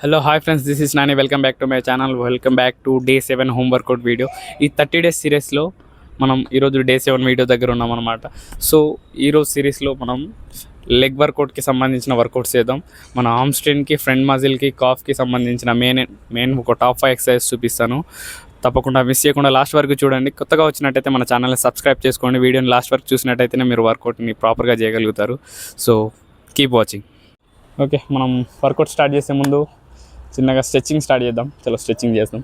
Hello hi friends, this is Nani. Welcome back to my channel. Welcome back to day 7 home workout video. ఈ 30 days సిరీస్లో మనం ఈరోజు day 7 video దగ్గర ఉన్నామన్నమాట. So ఈరోజు సిరీస్లో మనం లెగ్ వర్కౌట్కి సంబంధించిన వర్కౌట్స్ చేద్దాం. మన ఆర్మ్ స్ట్రెయిన్కి, ఫ్రంట్ మజిల్కి, కాఫ్కి సంబంధించిన మెయిన్ ఒక టాప్ 5 ఎక్సర్సైజ్ చూపిస్తాను. తప్పకుండా మిస్ చేయకుండా లాస్ట్ వరకు చూడండి. కొత్తగా వచ్చినట్టయితే మన ఛానల్ని సబ్స్క్రైబ్ చేసుకోండి. వీడియోని లాస్ట్ వరకు చూసినట్టయితేనే మీరు వర్కౌట్ని ప్రాపర్గా చేయగలుగుతారు. So keep watching. ఓకే, మనం వర్కౌట్ స్టార్ట్ చేసే ముందు చిన్నగా స్ట్రెచ్చింగ్ స్టార్ట్ చేద్దాం. చలో స్ట్రెచ్చింగ్ చేద్దాం.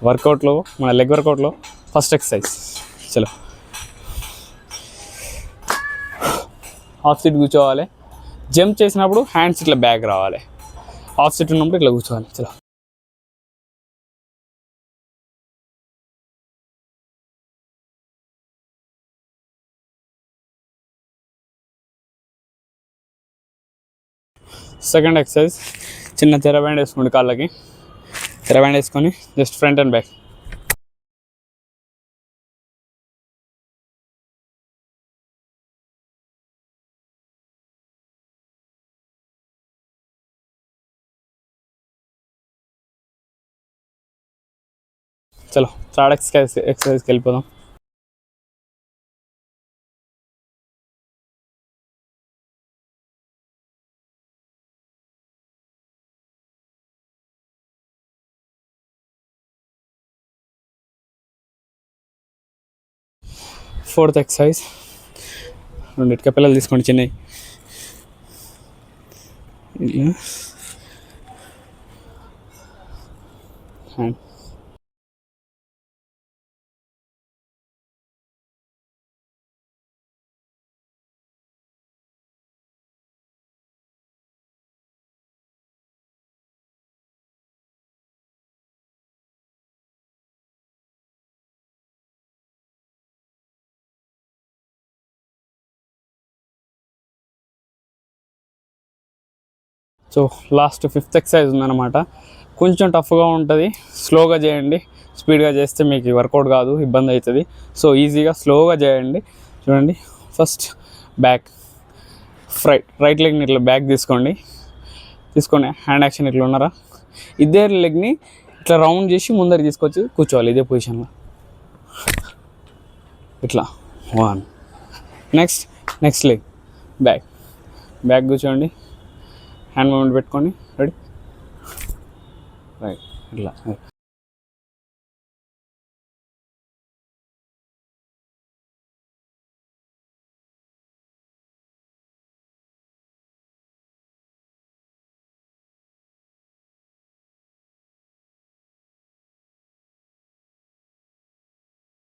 వర్కౌట్లో మన లెగ్ వర్కౌట్లో ఫస్ట్ ఎక్సర్సైజ్. చలో హాఫ్ సీట్ కూర్చోవాలి. జంప్ చేసినప్పుడు హ్యాండ్స్ ఇట్లా బ్యాక్ రావాలి. హాఫ్ సీట్ ఉన్నప్పుడు ఇట్లా కూర్చోవాలి. చలో సెకండ్ ఎక్సర్సైజ్, చిన్న తెర బ్యాండ్ వేసుకోండి. కాళ్ళకి తెర బ్యాండ్ వేసుకొని జస్ట్ ఫ్రంట్ అండ్ బ్యాక్. చలో థర్డ్ ఎక్సర్సైజ్కి వెళ్ళిపోదాం. ఫోర్త్ ఎక్సర్సైజ్, రెండిటికి పిల్లలు తీసుకోండి చిన్నవి. Hand so last fifth exercise ఉందన్నమాట. కొంచెం టఫ్గా ఉంటుంది, స్లోగా చేయండి. స్పీడ్గా చేస్తే మీకు వర్కౌట్ కాదు, ఇబ్బంది అవుతుంది. సో ఈజీగా స్లోగా చేయండి. చూడండి, ఫస్ట్ బ్యాక్, రైట్ లెగ్ని ఇట్లా బ్యాక్ తీసుకొని హ్యాండ్ యాక్షన్ ఇట్లా ఉన్నారా, ఇదే లెగ్ని ఇట్లా రౌండ్ చేసి ముందర తీసుకొచ్చి కూర్చోవాలి ఇదే పొజిషన్లో. ఇట్లా 1. నెక్స్ట్ లెగ్ బ్యాక్ కూర్చోండి. హ్యాండ్ మూమెంట్ పెట్టుకొని రెడీ, రైట్ ఇట్లా.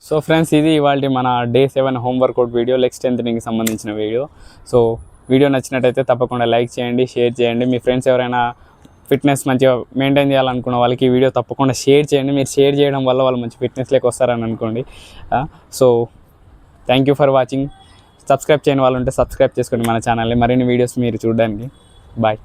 సో ఫ్రెండ్స్, ఇది ఇవాళ మన day 7 home workout video, leg స్ట్రెంథెనింగ్కి సంబంధించిన వీడియో. సో వీడియో నచ్చినట్టయితే తప్పకుండా లైక్ చేయండి, షేర్ చేయండి. మీ ఫ్రెండ్స్ ఎవరైనా ఫిట్నెస్ మంచిగా మెయింటైన్ చేయాలనుకున్న వాళ్ళకి ఈ వీడియో తప్పకుండా షేర్ చేయండి. మీరు షేర్ చేయడం వల్ల వాళ్ళు మంచి ఫిట్నెస్లోకి వస్తారని అనుకోండి. So thank you for watching. Subscribe చేయని వాళ్ళు ఉంటే సబ్స్క్రైబ్ చేసుకోండి మన ఛానల్ని, మరిన్ని వీడియోస్ మీరు చూడడానికి. బాయ్.